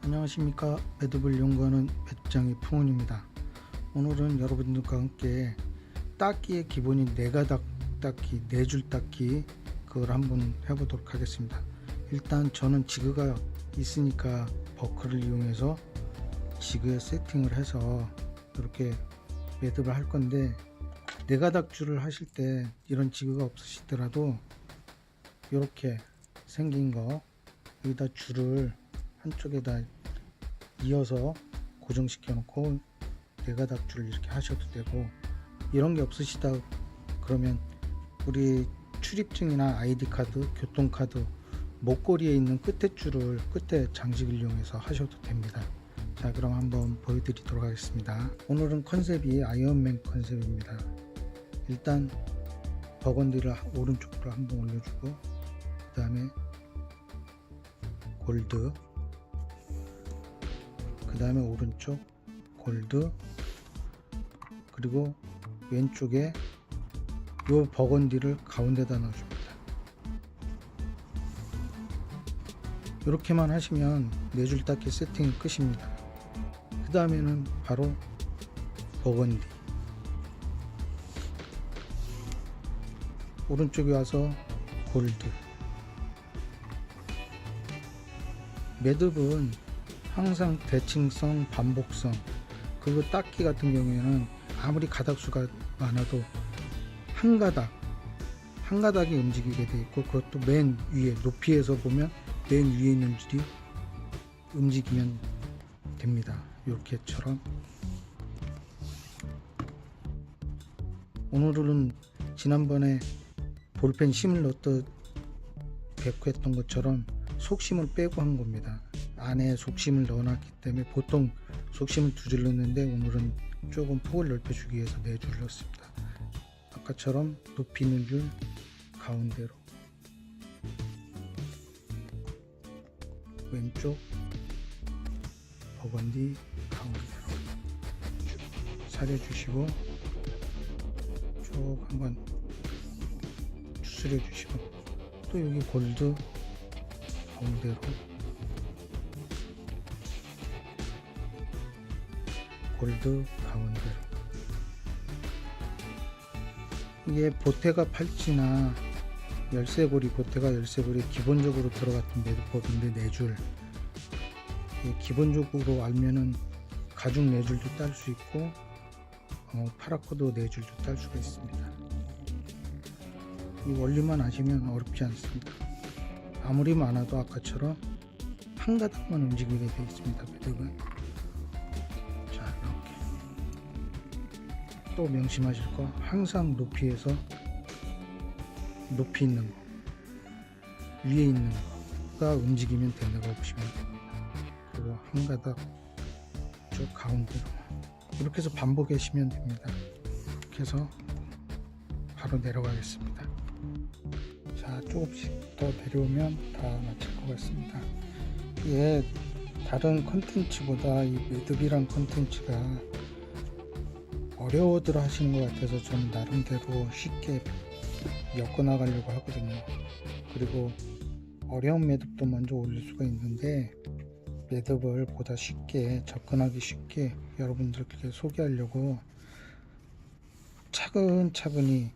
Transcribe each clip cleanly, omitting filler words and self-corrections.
안녕하십니까. 매듭을 연구하는 매듭장의 풍훈입니다. 오늘은 여러분들과 함께 닦기의 기본인 네가닥 닦기, 네줄 닦기 그걸 한번 해보도록 하겠습니다. 일단 저는 지그가 있으니까 버클을 이용해서 지그에 세팅을 해서 이렇게 매듭을 할 건데, 네가닥 줄을 하실 때 이런 지그가 없으시더라도 이렇게 생긴 거 여기다 줄을 한쪽에다 이어서 고정시켜 놓고 네가닥 줄을 이렇게 하셔도 되고, 이런 게 없으시다 그러면 우리 출입증이나 아이디카드, 교통카드 목걸이에 있는 끝에 줄을 끝에 장식을 이용해서 하셔도 됩니다. 자, 그럼 한번 보여드리도록 하겠습니다. 오늘은 컨셉이 아이언맨 컨셉입니다. 일단 버건디를 오른쪽으로 한번 올려주고, 그 다음에 골드, 그 다음에 오른쪽 골드, 그리고 왼쪽에 요 버건디를 가운데다 넣어줍니다. 이렇게만 하시면 네줄 닦기 세팅이 끝입니다. 그 다음에는 바로 버건디, 오른쪽에 와서 골드. 매듭은 항상 대칭성, 반복성, 그리고 닦기 같은 경우에는 아무리 가닥수가 많아도 한 가닥이 움직이게 되어 있고, 그것도 맨 위에 높이에서 보면 맨 위에 있는 줄이 움직이면 됩니다. 이렇게처럼. 오늘은 지난번에 볼펜 심을 넣었던 백호했던 것처럼 속심을 빼고 한 겁니다. 안에 속심을 넣어놨기 때문에 보통 속심을 2줄 넣는데 오늘은 조금 폭을 넓혀주기 위해서 4줄 넣었습니다. 아까처럼 높이 있는 줄 가운데로, 왼쪽 버건디 가운데로 사려주시고 쭉 한번 추스려 주시고, 또 여기 골드 가운데로, 골드 가운데로. 이게 보태가 팔찌나 열쇠고리, 보태가 열쇠고리 기본적으로 들어갔던 매듭법인데 4줄, 기본적으로 알면은 가죽 4줄도 딸 수 있고 파라코드 4줄도 딸 수가 있습니다. 이 원리만 아시면 어렵지 않습니다. 아무리 많아도 아까처럼 한 가닥만 움직이게 되어 있습니다. 매듭은. 자, 이렇게 또 명심하실 거, 항상 높이에서 높이 있는 거, 위에 있는 거가 움직이면 된다고 보시면 됩니다. 그리고 한 가닥 쭉 가운데로 이렇게 해서 반복하시면 됩니다. 이렇게 해서 바로 내려가겠습니다. 자, 조금씩 더 내려오면 다 마칠 것 같습니다. 이게 다른 컨텐츠보다 이 매듭이란 컨텐츠가 어려워들 하시는 것 같아서 좀 나름대로 쉽게 엮어나가려고 하거든요. 그리고 어려운 매듭도 먼저 올릴 수가 있는데, 매듭을 보다 쉽게, 접근하기 쉽게 여러분들께 소개하려고 차근차근히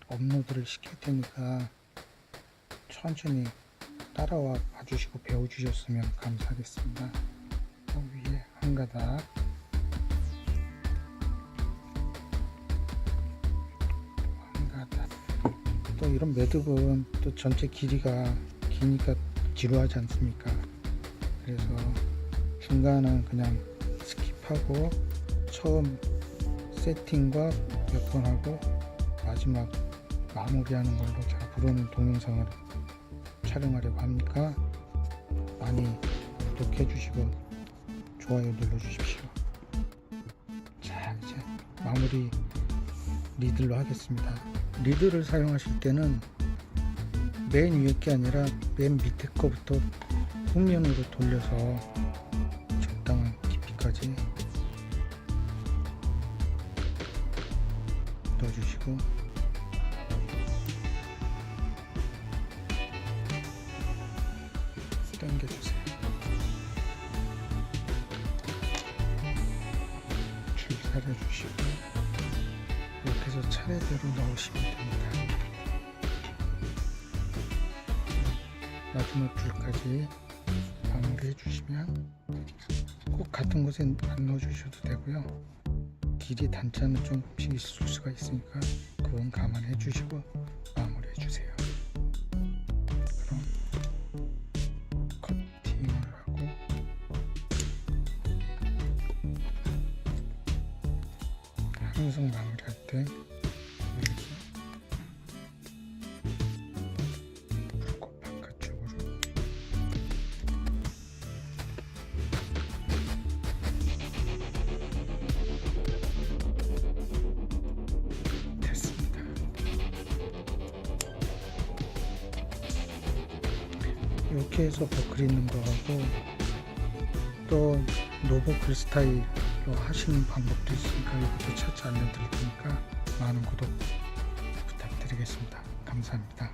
업로드를 시킬 테니까 천천히 따라와 봐주시고 배워주셨으면 감사하겠습니다. 위에 한 가닥, 또 이런 매듭은 또 전체 길이가 기니까 지루하지 않습니까? 그래서 중간은 그냥 스킵하고 처음 세팅과 몇 번 하고 마지막 마무리하는 걸로 제가 부르는 동영상을 촬영하려고 하니까 많이 구독해 주시고 좋아요 눌러 주십시오. 자, 이제 마무리 리들로 하겠습니다. 리드를 사용하실 때는 맨 위에 게 아니라 맨 밑에 거부터 후면으로 돌려서 적당한 깊이까지 넣어주시고, 당겨주세요. 해주시고 이렇게 해서 차례대로 넣으시면 됩니다. 마지막 줄까지 마무리 해주시면 꼭 같은 곳에 안 넣어주셔도 되고요. 길이 단차는 좀씩 있을 수가 있으니까 그건 감안해 주시고 마무리 해주세요. 그럼 커팅을 하고 항상 마무리할 때 물고 바깥쪽으로 됐습니다. 이렇게 해서 버클 있는 거하고 또 노버클 스타일로 하시는 방법도 있으니까 이것도 차차 알려드릴 테니까 많은 구독 부탁드리겠습니다. 감사합니다.